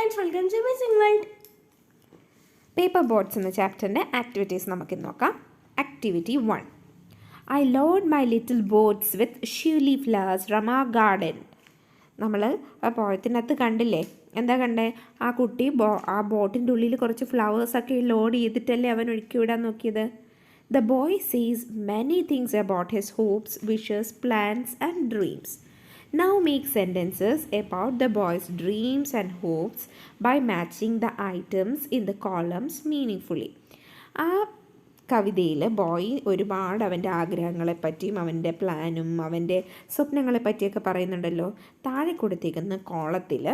Friends, welcome to missing world. Paper boats എന്ന ചാപ്റ്ററിൻ്റെ activities നമുക്ക് നോക്കാം. Activity 1. I load my little boats with shiuli flowers from our garden. നമ്മൾ ആ പോയത്തിനകത്ത് കണ്ടില്ലേ, എന്താ കണ്ടേ? ആ കുട്ടി ആ ബോട്ടിൻ്റെ ഉള്ളിൽ കുറച്ച് ഫ്ലവേഴ്സൊക്കെ ലോഡ് ചെയ്തിട്ടല്ലേ അവൻ ഒഴുക്കി വിടാൻ നോക്കിയത്. The boy says many things about his hopes, wishes, plans and dreams. Now make sentences about the boy's dreams and hopes by matching the items in the columns meaningfully. ആ കവിതയിൽ ബോയ് ഒരുപാട് അവൻ്റെ ആഗ്രഹങ്ങളെപ്പറ്റിയും അവൻ്റെ പ്ലാനും അവൻ്റെ സ്വപ്നങ്ങളെ പറ്റിയൊക്കെ പറയുന്നുണ്ടല്ലോ. താഴെ കൊടുത്തേക്കുന്ന കോളത്തിൽ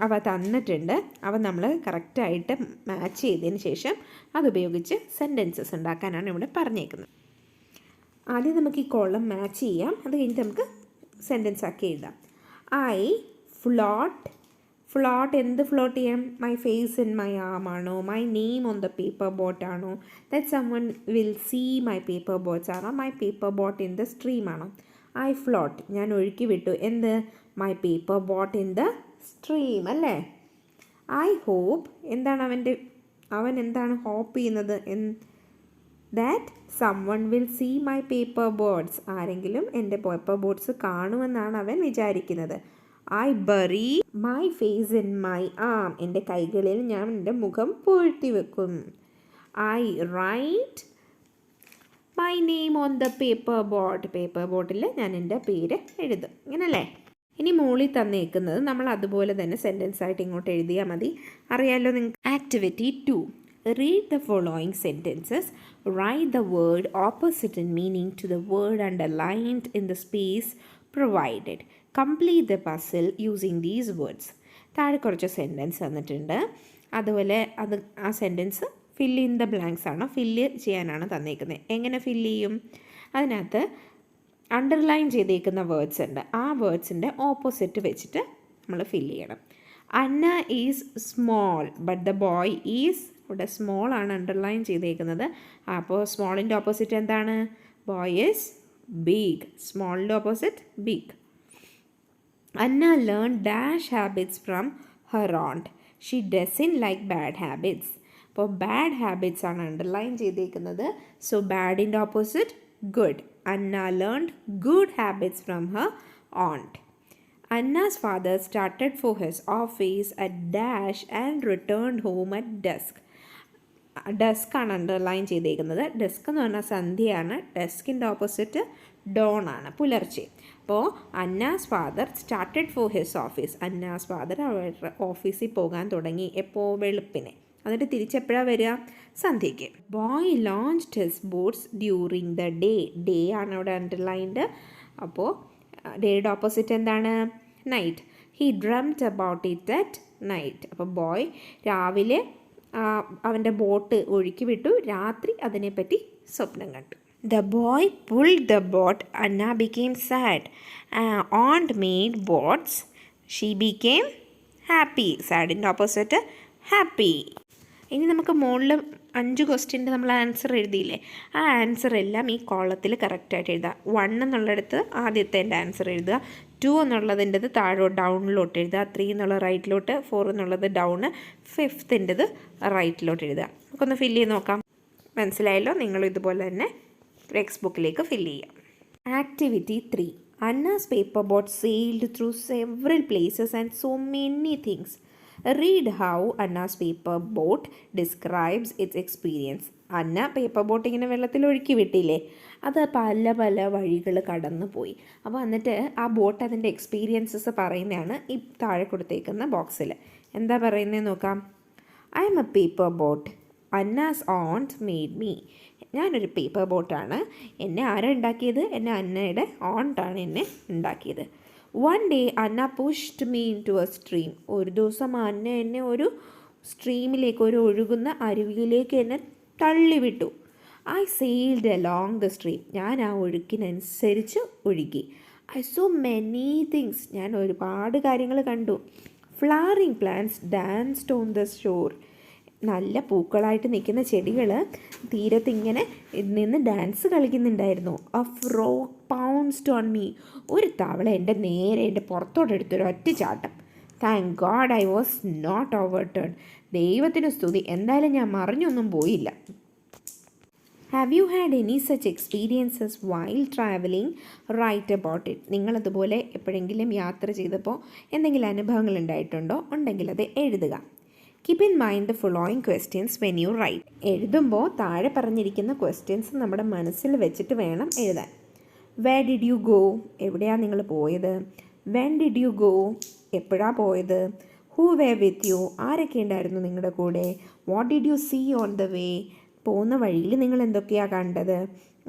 അവ തന്നിട്ടുണ്ട്. അവ നമ്മൾ കറക്റ്റായിട്ട് മാച്ച് ചെയ്തതിന് ശേഷം അതുപയോഗിച്ച് സെൻറ്റൻസസ് ഉണ്ടാക്കാനാണ് ഇവിടെ പറഞ്ഞേക്കുന്നത്. ആദ്യം നമുക്ക് ഈ കോളം മാച്ച് ചെയ്യാം, അത് കഴിഞ്ഞിട്ട് നമുക്ക് സെൻറ്റൻസ് ആക്കി എഴുതാം. ഐ ഫ്ലോട്ട് എന്ത് ഫ്ലോട്ട് ചെയ്യാം? My face in my arm ആണോ? My name on the paper boat ആണോ? That someone will see my paper boats ആണോ? My paper boat in the stream ആണോ? ഐ ഫ്ലോട്ട്, ഞാൻ ഒഴുക്കി വിട്ടു എന്ത്? My paper boat in the stream അല്ലേ. I hope, എന്താണ് അവൻ എന്താണ് ഹോപ്പ് ചെയ്യുന്നത്? That someone will see my paper boats, ആരെങ്കിലും എൻ്റെ പേപ്പർ ബോട്ട്സ് കാണുമെന്നാണ് അവൻ വിചാരിക്കുന്നത്. I bury my face in my arm, എൻ്റെ കൈകളിൽ ഞാൻ എൻ്റെ മുഖം പൂഴ്ത്തി വെക്കും. I write my name on the paper ബോട്ടിൽ ഞാൻ എൻ്റെ പേര് എഴുതും. ഇങ്ങനല്ലേ. ഇനി മുകളിൽ തന്നേക്കുന്നത് നമ്മൾ അതുപോലെ തന്നെ സെൻറ്റൻസ് ആയിട്ട് ഇങ്ങോട്ട് എഴുതിയാൽ മതി. അറിയാമല്ലോ നിങ്ങൾക്ക്. Activity 2. Read the following sentences. Write the word opposite in meaning to the word underlined in the space provided. Complete the puzzle using these words. താഴെ കുറച്ച് സെൻറ്റൻസ് തന്നിട്ടുണ്ട്. അതുപോലെ ആ sentence fill in the blanks ആണ്, fill ചെയ്യാനാണ് തന്നേക്കുന്നത്. എങ്ങനെ fill ചെയ്യും? അതിനകത്ത് അണ്ടർലൈൻ ചെയ്തേക്കുന്ന വേർഡ്സ് ഉണ്ട്. ആ വേർഡ്സിൻ്റെ ഓപ്പോസിറ്റ് വെച്ചിട്ട് നമ്മൾ ഫില്ല് ചെയ്യണം. Anna is small but the boy is, ഇവിടെ സ്മോൾ ആണ് അണ്ടർലൈൻ ചെയ്തേക്കുന്നത്. അപ്പോൾ സ്മോളിൻ്റെ ഓപ്പോസിറ്റ് എന്താണ്? Boy is big. സ്മോളിൻ്റെ opposite big. Anna learn dash habits from her aunt. She doesn't like bad habits. അപ്പോൾ ബാഡ് ഹാബിറ്റ്സ് ആണ് അണ്ടർലൈൻ ചെയ്തേക്കുന്നത്. സോ ബാഡിൻ്റെ opposite good. Anna learned good habits from her aunt. Anna's father started for his office at dash and returned home at dusk. Dusk ആണ് underline ചെയ്തേക്കുന്നത്. Dusk എന്ന് പറഞ്ഞാൽ സന്ധ്യയാണ്. ഡെസ്കിൻ്റെ ഓപ്പോസിറ്റ് ഡോൺ ആണ്, പുലർച്ചെ. അപ്പോൾ Anna's father started for his office. Anna's father അവരുടെ ഓഫീസിൽ പോകാൻ തുടങ്ങി. എപ്പോൾ? വെളുപ്പിനെ. എന്നിട്ട് തിരിച്ചെപ്പോഴാണ് വരിക? സന്ധ്യയ്ക്ക്. Boy launched his boats during the day ആണ് അവിടെ അണ്ടർലൈൻഡ്. അപ്പോൾ ഡേയുടെ ഓപ്പോസിറ്റ് എന്താണ്? Night. He dreamed about it at night. അപ്പോൾ ബോയ് രാവിലെ അവൻ്റെ ബോട്ട് ഒഴുക്കി വിട്ടു, രാത്രി അതിനെപ്പറ്റി സ്വപ്നം കണ്ടു. The boy pulled the boat. Anna became sad. Aunt made boats. She became happy. സാഡിൻ്റെ ഓപ്പോസിറ്റ് ഹാപ്പി. ഇനി നമുക്ക് മുകളിൽ 5 ക്വസ്റ്റ്യൻ്റെ നമ്മൾ ആൻസർ എഴുതിയില്ലേ, ആ ആൻസർ എല്ലാം ഈ കോളത്തിൽ കറക്റ്റായിട്ട് എഴുതുക. 1 എന്നുള്ളിടത്ത് ആദ്യത്തെ എൻ്റെ ആൻസർ എഴുതുക. 2 എന്നുള്ളതിൻ്റെത് ഡൗണിലോട്ട് എഴുതുക. 3 എന്നുള്ള റൈറ്റിലോട്ട്, 4 എന്നുള്ളത് ഡൗണ്, 5ത്തിൻ്റെത് റൈറ്റിലോട്ട് എഴുതുക. നമുക്കൊന്ന് ഫില്ല് ചെയ്ത് നോക്കാം. മനസ്സിലായല്ലോ? നിങ്ങളും ഇതുപോലെ തന്നെ ടെക്സ്റ്റ് ബുക്കിലേക്ക് ഫില്ല് ചെയ്യാം. Activity 3. Anna's paper boat sailed through several places and so many things. Read how Anna's paper boat describes its experience. Anna paper boat ഇങ്ങനെ വെള്ളത്തിൽ ഒഴുക്കി വിട്ടില്ലേ, അത് പല വഴികൾ കടന്നു പോയി. അപ്പോൾ എന്നിട്ട് ആ ബോട്ട് അതിൻ്റെ എക്സ്പീരിയൻസസ് പറയുന്നതാണ് ഈ താഴെ കൊടുത്തേക്കുന്ന ബോക്സിൽ. എന്താ പറയുന്നത് നോക്കാം. I am a paper boat. Anna's aunt made me. ഞാനൊരു പേപ്പർ ബോട്ടാണ്. എന്നെ ആരാ ഉണ്ടാക്കിയത്? എന്നെ അന്നയുടെ ഓണ്ടാണ് എന്നെ ഉണ്ടാക്കിയത്. One day Anna pushed me into a stream. ഒരു ദിവസം അന്ന എന്നെ ഒരു സ്ട്രീമിലേക്ക്, ഒരു ഒഴുകുന്ന അരുവിയിലേക്ക് എന്നെ തള്ളിവിട്ടു. I sailed along the stream. ഞാൻ ആ ഒഴുക്കിനനുസരിച്ച് ഒഴുകി. I saw many things. ഞാൻ ഒരുപാട് കാര്യങ്ങൾ കണ്ടു. Flowering plants danced on the shore. നല്ല പൂക്കളായിട്ട് നിൽക്കുന്ന ചെടികൾ തീരത്ത് ഇങ്ങനെ നിന്ന് ഡാൻസ് കളിക്കുന്നുണ്ടായിരുന്നു. A frog pounced on me. ഒരു തവള എൻ്റെ പുറത്തോട്ട് എടുത്തൊരു ഒറ്റ ചാട്ടം. Thank god I was not overturn. ദൈവത്തിന് സ്തുതി, എന്തായാലും ഞാൻ മറിഞ്ഞൊന്നും പോയില്ല. Have you had any such experiences while travelling? Write about it. നിങ്ങളതുപോലെ എപ്പോഴെങ്കിലും യാത്ര ചെയ്തപ്പോൾ എന്തെങ്കിലും അനുഭവങ്ങൾ ഉണ്ടായിട്ടുണ്ടോ? ഉണ്ടെങ്കിൽ അത് എഴുതുക. Keep in mind the following questions when you write. എഴുതുമ്പോൾ താഴെ പറഞ്ഞിരിക്കുന്ന ക്വസ്റ്റ്യൻസ് നമ്മുടെ മനസ്സിൽ വെച്ചിട്ട് വേണം എഴുതാൻ. Where did you go? എവിടെയാണ് നിങ്ങൾ പോയത്? When did you go? എപ്പോഴാണ് പോയത്? Who were with you? ആരൊക്കെ ഉണ്ടായിരുന്നു നിങ്ങളുടെ കൂടെ? What did you see on the way? പോകുന്ന വഴിയിൽ നിങ്ങൾ എന്തൊക്കെയാണ് കണ്ടത്?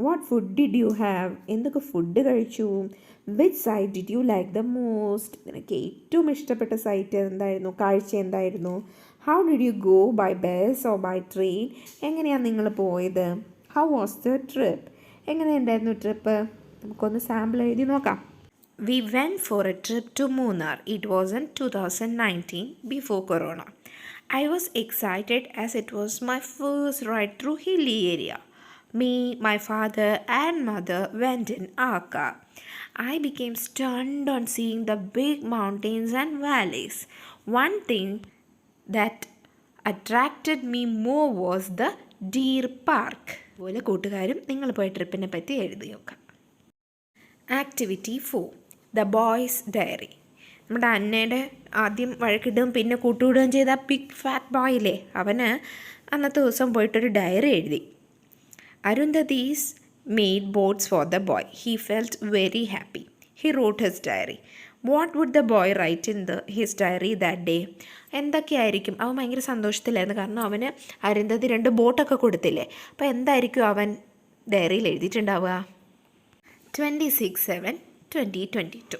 What food did you have? എന്തൊക്കെ ഫുഡ് കഴിച്ചു? Which sight did you like the most? നിനക്ക് ഏറ്റവും ഇഷ്ടപ്പെട്ട സൈറ്റ് എന്തായിരുന്നു? കാഴ്ച എന്തായിരുന്നു? How did you go? By bus or by train? എങ്ങനെയാണ് നിങ്ങൾ പോയത്? How was the trip? എങ്ങനെയുണ്ടായിരുന്നു ട്രിപ്പ്? നമുക്കൊന്ന് സാമ്പിൾ എഴുതി നോക്കാം. We went for a trip to Munnar. It was in 2019, before Corona. I was excited as it was my first ride through hilly area. Me, my father and mother went in our car. I became stunned on seeing the big mountains and valleys. One thing that attracted me more was the deer park. അതുപോലെ കൂട്ടുകാരും നിങ്ങൾ പോയ ട്രിപ്പിനെ പറ്റി എഴുതി നോക്കാം. Activity 4 the boy's diary. നമ്മുടെ അന്നയുടെ ആദ്യം വഴക്കിടുകയും പിന്നെ കൂട്ടുവിടുകയും ചെയ്ത ബിഗ് ഫാറ്റ് ബോയില്ലേ, അവന് അന്നത്തെ ദിവസം പോയിട്ടൊരു ഡയറി എഴുതി. Arundhati's made boats for the boy. He felt very happy. He wrote his diary. What would the boy write in his diary that day? എന്തൊക്കെയായിരിക്കും? അവൻ ഭയങ്കര സന്തോഷത്തിലായിരുന്നു, കാരണം അവന് അരുന്ധതി 2 ബോട്ടൊക്കെ കൊടുത്തില്ലേ. അപ്പോൾ എന്തായിരിക്കും അവൻ ഡയറിയിൽ എഴുതിയിട്ടുണ്ടാവുക? 26/7/2022.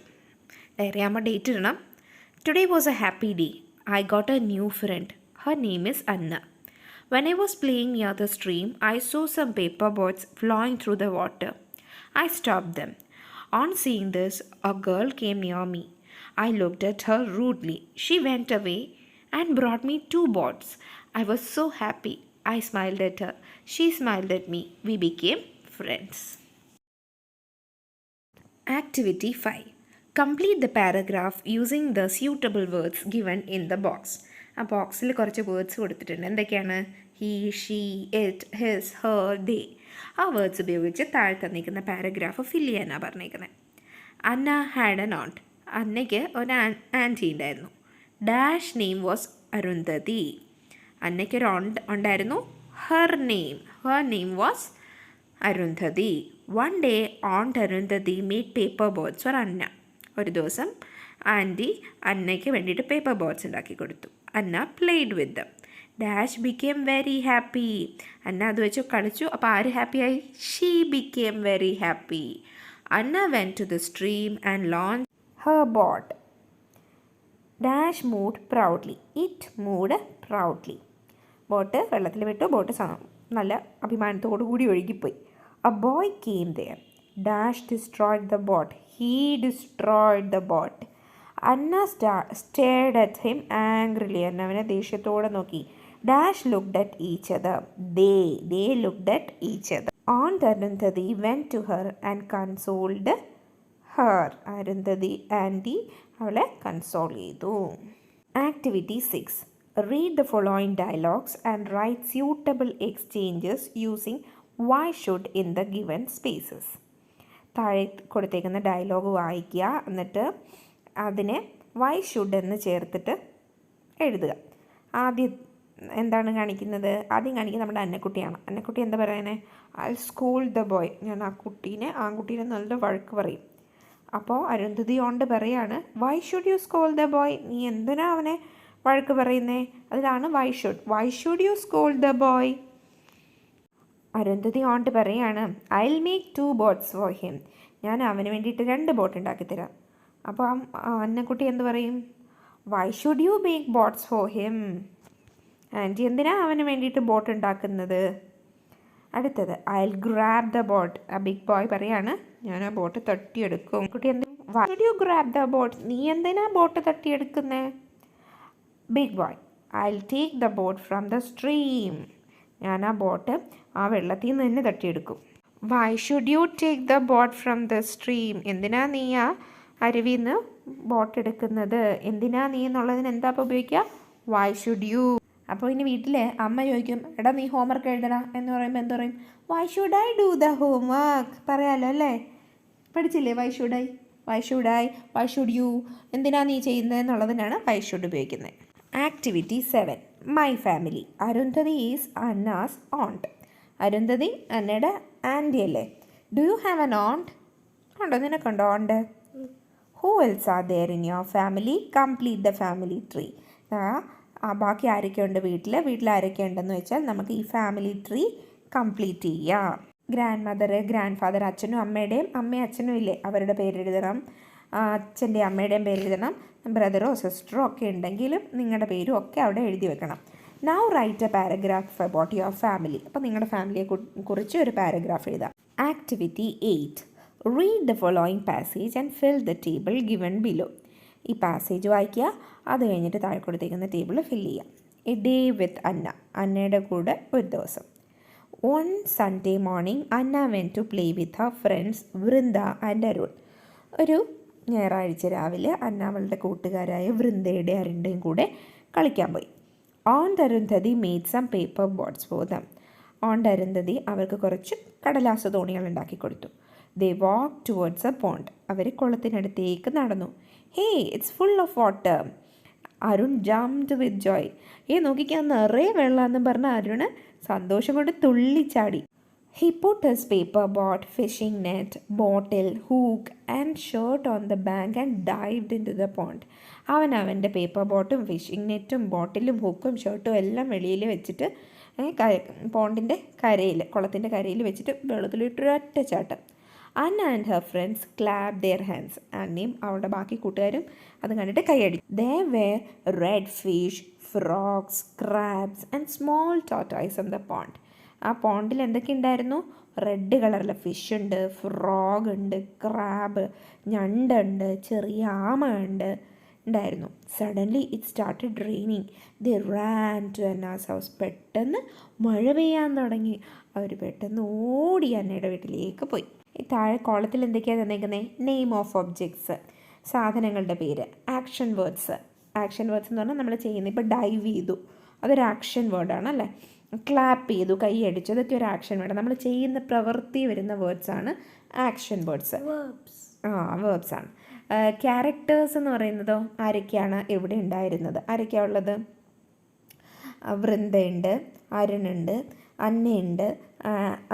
ഡയറി ആകുമ്പോൾ ഡേറ്റ് ഇടണം. Today was a happy day. I got a new friend. Her name is Anna. When I was playing near the stream I saw some paper boats flowing through the water. I stopped them. On seeing this, a girl came near me. I looked at her rudely. She went away and brought me 2 boats. I was so happy. I smiled at her. She smiled at me. We became friends. Activity 5. Complete the paragraph using the suitable words given in the box. ആ ബോക്സിൽ കുറച്ച് words കൊടുത്തിട്ടുണ്ട്. എന്തൊക്കെയാണ്? He, she, it, his, her, they. ആ words ഉപയോഗിച്ച് താഴെ തന്നിരിക്കുന്ന paragraph fill ചെയ്യാനാണ് പറഞ്ഞേക്കുന്നത്. അന്ന ഹാഡ് എൻ ഓണ്ട്. അന്നയ്ക്ക് ഒരു ആൻറ്റി ഉണ്ടായിരുന്നു. Dash name was Arundhati. അന്നയ്ക്കൊരു ഉണ്ടായിരുന്നു. Her name was Arundhati. One day aunt Arundhati made paper boats for Anna. ഒരു ദിവസം ആൻറ്റി അന്നയ്ക്ക് വേണ്ടിയിട്ട് പേപ്പർ ബോട്ട്സ് ഉണ്ടാക്കി കൊടുത്തു. Anna played with them. Dash became very happy. Anna അത് വെച്ച് കളിച്ചു. അപ്പോൾ ആര് ഹാപ്പിയായി? She became very happy. Anna went to the stream and launch her boat. Dash moved proudly. It moved proudly. Boat വെള്ളത്തിൽ വിട്ടു. ബോട്ട് നല്ല അഭിമാനത്തോടു കൂടി ഒഴുകിപ്പോയി. A boy came there. Dash destroyed the boat. He destroyed the boat. Anna stared at him angrily. Anna avane ദേഷ്യത്തോടെ നോക്കി. Dash looked at each other. They looked at each other. Aunt Arundhati went to her and consoled her. Arundhati auntie അവളെ console ചെയ്തു. Activity 6. Read the following dialogues and write suitable exchanges using why should in the given spaces. താഴെ കൊടുത്തേക്കുന്ന dialogue വായിക്കുക. എന്നിട്ട് അതിനെ why should എന്ന് ചേർത്തിട്ട് എഴുതുക. ആദ്യം എന്താണ് കാണിക്കുന്നത്? ആദ്യം കാണിക്കുന്നത് നമ്മുടെ അന്നക്കുട്ടിയാണ്. അന്നക്കുട്ടി എന്താ പറയുന്നത്? I scolded the boy. ഞാൻ ആൺകുട്ടീനെ നല്ല വഴക്ക് പറയും. അപ്പോൾ അരുന്ധതി കൊണ്ട് പറയാണ്, why should you scold the boy? നീ എന്തിനാ അവനെ വഴക്ക് പറയുന്നേ? അതിലാണ് why should you scold the boy. Arundhati aunt പറയാണ്, I will make 2 boats for him. ഞാൻ അവന് വേണ്ടിയിട്ട് 2 ബോട്ട് ഉണ്ടാക്കിത്തരാം. അപ്പോൾ അന്നക്കുട്ടി എന്ത് പറയും? Why should you make boats for him? Aunty എന്തിനാ അവന് വേണ്ടിയിട്ട് ബോട്ട് ഉണ്ടാക്കുന്നത്? അടുത്തത് I will grab the boat. ആ ബിഗ് ബോയ് പറയാണ്, ഞാൻ ആ ബോട്ട് തട്ടിയെടുക്കും. കുട്ടി എന്ത്? Why should you grab the boat? നീ എന്തിനാ ബോട്ട് തട്ടിയെടുക്കുന്നേ? Big boy, I will take the boat from the stream. ഞാൻ ആ ബോട്ട് ആ വെള്ളത്തിൽ നിന്ന് തന്നെ തട്ടിയെടുക്കും. Why should you take the boat from the stream? എന്തിനാ നീ ആ അരുവിന്ന് ബോട്ട് എടുക്കുന്നത് എന്തിനാ നീ എന്നുള്ളതിന് എന്താ അപ്പോൾ ഉപയോഗിക്കുക? Y should U. അപ്പോൾ ഇനി വീട്ടിൽ അമ്മ ചോദിക്കും, എടാ നീ ഹോംവർക്ക് എഴുതടാ എന്ന് പറയുമ്പോൾ എന്ത് പറയും? Why should I do the homework. പറയാലോ അല്ലേ? പഠിച്ചില്ലേ why should I, why should I, why should you, എന്തിനാ നീ ചെയ്യുന്നത് എന്നുള്ളതിനാണ് വൈ ഷുഡ് ഉപയോഗിക്കുന്നത്. Activity 7, my family. Arundhati is Anna's aunt. Arundhati അന്നയുടെ ആൻറ്റി അല്ലേ? Do you have an aunt? ഉണ്ടോ? നിനക്കുണ്ടോ aunt? Who else are there in your family? Complete the family tree. ബാക്കി ആരൊക്കെ ഉണ്ട് വീട്ടിൽ ആരൊക്കെ ഉണ്ടെന്ന് വെച്ചാൽ നമുക്ക് ഈ ഫാമിലി ട്രീ കംപ്ലീറ്റ് ചെയ്യാം. ഗ്രാൻഡ് മദർ, ഗ്രാൻഡ് ഫാദർ, അച്ഛനും അമ്മയുടെയും അമ്മയും അച്ഛനും ഇല്ലേ, അവരുടെ പേരെഴുതണം. അച്ഛൻ്റെയും അമ്മയുടെയും പേരെഴുതണം. ബ്രദറോ സിസ്റ്ററോ ഒക്കെ ഉണ്ടെങ്കിലും നിങ്ങളുടെ പേരും ഒക്കെ അവിടെ എഴുതി വെക്കണം. Now write a paragraph about your family. അപ്പോൾ നിങ്ങളുടെ ഫാമിലിയെ കുറിച്ച് ഒരു പാരഗ്രാഫ് എഴുതാം. Activity 8, read the following passage and fill the table given below. ഈ പാസേജ് വായിക്കുക, അത് കഴിഞ്ഞിട്ട് താഴെ കൊടുത്തേക്കുന്ന ടേബിൾ ഫില്ല് ചെയ്യാം. A day with Anna. അന്നയുടെ കൂടെ ഒരു ദിവസം. One Sunday morning, Anna went to play with her friends Vrinda and Arun. ഒരു ഞായറാഴ്ച രാവിലെ അന്ന അവളുടെ കൂട്ടുകാരായ വൃന്ദയുടെ അരുണിൻ്റെയും കൂടെ കളിക്കാൻ പോയി. Aunt Arundhati made some paper boats for them. Aunt Arundhati അവർക്ക് കുറച്ച് കടലാസ് തോണികൾ ഉണ്ടാക്കി കൊടുത്തു. They walked towards a pond. അവർ കുളത്തിനടുത്തേക്ക് നടന്നു. Hey, it's full of water. Arun jumped with joy. നോക്കിക്കാൻ നിറയെ വെള്ളമെന്ന് പറഞ്ഞ അരുണ് സന്തോഷം കൊണ്ട് തുള്ളിച്ചാടി. He put his paper boat, fishing net, bottle, hook and shirt on the bank and dived into the pond. അവൻ്റെ paper ബോട്ടും phishing നെറ്റും ബോട്ടിലും ഹുക്കും ഷർട്ടും എല്ലാം വെളിയിൽ വെച്ചിട്ട് പോണ്ടിൻ്റെ കരയിൽ, കുളത്തിൻ്റെ കരയിൽ വെച്ചിട്ട് വെള്ളത്തിലിട്ടൊരൊറ്റ ചാട്ടം. Anna and her friends clap their hands. അന്നയും അവളുടെ ബാക്കി കൂട്ടുകാരും അത് കണ്ടിട്ട് കൈയടി. There were red fish, frogs, crabs and small tortoise in the pond. ആ പോണ്ടിൽ എന്തൊക്കെ ഉണ്ടായിരുന്നു? റെഡ് കളറിലെ ഫിഷ് ഉണ്ട്, ഫ്രോഗ് ഉണ്ട്, ക്രാബ്, ഞണ്ടുണ്ട്, ചെറിയ ആമ ഉണ്ടായിരുന്നു. Suddenly it started raining. They ran to Anna's house. പെട്ടെന്ന് മഴ പെയ്യാൻ തുടങ്ങി. അവർ പെട്ടെന്ന് ഓടി അന്നയുടെ വീട്ടിലേക്ക് പോയി. ഈ താഴെ കോളത്തിൽ എന്തൊക്കെയാണ് തന്നേക്കുന്നത്? നെയിം ഓഫ് ഒബ്ജക്ട്സ്, സാധനങ്ങളുടെ പേര്. Action words. ആക്ഷൻ വേർഡ്സ് എന്ന് പറഞ്ഞാൽ നമ്മൾ ചെയ്യുന്നത്, ഇപ്പോൾ ഡൈവ് ചെയ്തു, അതൊരു ആക്ഷൻ വേർഡാണ് അല്ലേ? ക്ലാപ്പ് ചെയ്തു, കൈ അടിച്ചു, അതൊക്കെ ഒരു ആക്ഷൻ വേർഡ്. നമ്മൾ ചെയ്യുന്ന പ്രവൃത്തി വരുന്ന വേർഡ്സാണ് ആക്ഷൻ വേർഡ്സ്. വേർബ്സ് ആണ്. ക്യാരക്ടേഴ്സ് എന്ന് പറയുന്നതോ ആരൊക്കെയാണ് എവിടെ ഉണ്ടായിരുന്നത്? ആരൊക്കെയാണ് ഉള്ളത്? വൃന്ദയുണ്ട്, അരുണുണ്ട്, അന്നയുണ്ട്,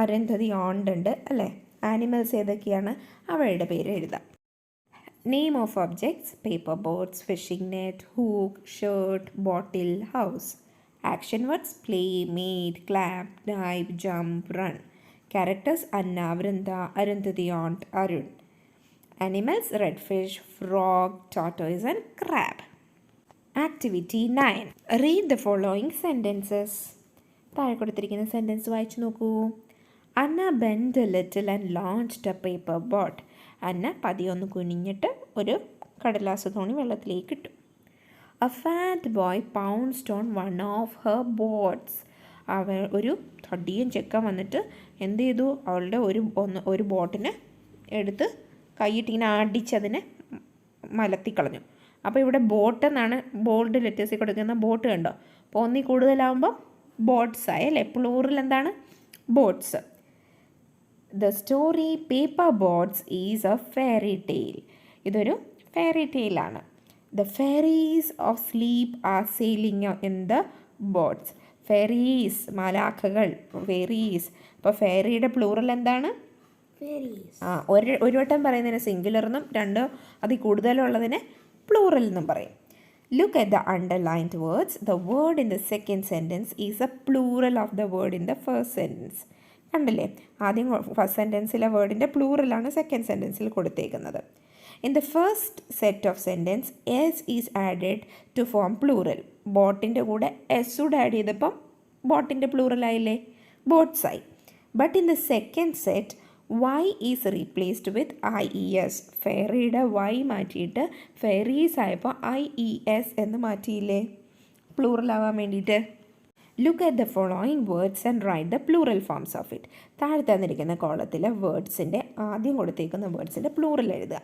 അരുന്ധതി ഓണ്ടുണ്ട് അല്ലേ? ആനിമൽസ് ഏതൊക്കെയാണ്? അവയുടെ പേര് എഴുതാം. Name of objects: paper boats, fishing net, hook, shirt, bottle, house. Action words: play, made, clap, dive, jump, run. Characters: Anna, Vrinda, Arundhati aunt, Arun. Animals: red fish, frog, tortoise and crab. Activity 9. Read the following sentences. താഴെ കൊടുത്തിരിക്കുന്ന sentence വായിച്ചു നോക്കൂ. അന്ന bent a little and launched a paper boat. അന്ന പതിയൊന്ന് കുനിഞ്ഞിട്ട് ഒരു കടലാസ് തോണി വെള്ളത്തിലേക്ക് ഇട്ടു. A fat boy pounced on one of her boats. ഒരു തടിയൻ ചെക്കൻ വന്നിട്ട് എന്ത് ചെയ്തു? അവളുടെ ഒരു ബോട്ടിനെ എടുത്ത് കൈയിട്ടിങ്ങനെ അടിച്ചതിനെ മലത്തിക്കളഞ്ഞു. അപ്പോൾ ഇവിടെ ബോട്ട് എന്നാണ് ബോൾഡ് ലെറ്റേഴ്സിൽ കൊടുക്കുന്ന. ബോട്ട് കണ്ടോ? അപ്പോൾ ഒന്നിൽ കൂടുതലാവുമ്പോൾ ബോട്ട്സ് ആയി അല്ലേ? പ്ലൂറൽ എന്താണ്? Boats. The story paper boats is a fairy tale. ഇതൊരു ഫെയറി ടെയിലാണ്. The fairies of sleep are sailing in the boats. Fairies മാലാഖകൾ, ഫെയറീസ്. അപ്പോൾ ഫെയറിയുടെ പ്ലൂറൽ എന്താണ്? ഒരു വട്ടം പറയുന്നതിന് സിംഗുലർ എന്നും രണ്ടോ അതിൽ കൂടുതലുള്ളതിനെ പ്ലൂറൽ എന്നും പറയും. Look at the underlined words. The word in the second sentence is a plural of the word in the first sentence. കണ്ടില്ലേ? ആദ്യം ഫസ്റ്റ് സെൻറ്റൻസിലെ വേർഡിൻ്റെ പ്ലൂറലാണ് സെക്കൻഡ് സെൻറ്റൻസിൽ കൊടുത്തേക്കുന്നത്. In the first set of sentence s is added to form plural. ബോട്ടിൻ്റെ കൂടെ s കൂടെ ആഡ് ചെയ്തപ്പം ബോട്ടിൻ്റെ പ്ലൂറലായില്ലേ? ബോട്ട്സായി. But in the second set y is replaced with IES. ഫെയറിയുടെ y മാറ്റിയിട്ട് ഫെയറീസ് ആയപ്പോൾ IES എന്ന് മാറ്റിയില്ലേ? പ്ലൂറലാവാൻ വേണ്ടിയിട്ട്. Look at the following words and write the plural forms of it. താഴെ തന്നിരിക്കുന്ന കോളത്തിലെ വേർഡ്സിൻ്റെ ആദ്യം കൊടുത്തേക്കുന്ന വേർഡ്സിൻ്റെ പ്ലൂറൽ എഴുതുക.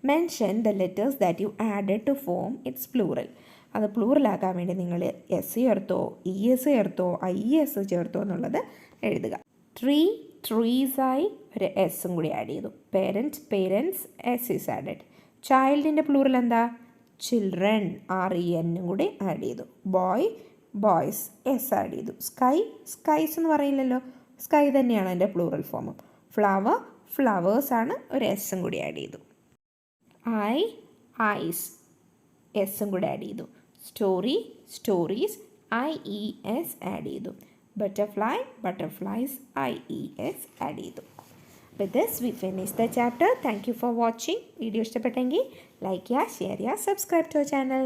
Mention the letters that you added to form its plural. അത് പ്ലൂറലാക്കാൻ വേണ്ടി നിങ്ങൾ എസ് ചേർത്തോ, ഇ എസ് ചേർത്തോ, ഐ എസ് ചേർത്തോ എന്നുള്ളത് എഴുതുക. ട്രീ, ട്രീസായി ഒരു എസ്സും കൂടി ആഡ് ചെയ്തു. Parent, parents, s is added. ചൈൽഡിൻ്റെ പ്ലൂറൽ എന്താ? ചിൽഡ്രൻ, REN കൂടി ആഡ് ചെയ്തു. ബോയ്, ബോയ്സ്, എസ് ആഡ് ചെയ്തു. സ്കൈ, സ്കൈസ് എന്ന് പറയില്ലല്ലോ, സ്കൈ തന്നെയാണ് എൻ്റെ പ്ലൂറൽ ഫോം. ഫ്ലവർ, ഫ്ലവേഴ്സാണ്, ഒരു എസ്സും കൂടി ആഡ് ചെയ്തു. ഐ, ഐസ്, എസ്സും കൂടി ആഡ് ചെയ്തു. സ്റ്റോറി, സ്റ്റോറീസ്, IES ആഡ് ചെയ്തു. ബട്ടർഫ്ലൈ, ബട്ടർഫ്ലൈസ്, IES ആഡ് ചെയ്തു. With this we finish the chapter. Thank you for watching. Video ഇഷ്ടപ്പെട്ടെങ്കിൽ ലൈക്ക് ചെയ്യുക, ഷെയർ ചെയ്യുക, സബ്സ്ക്രൈബ് ടു അവർ ചാനൽ.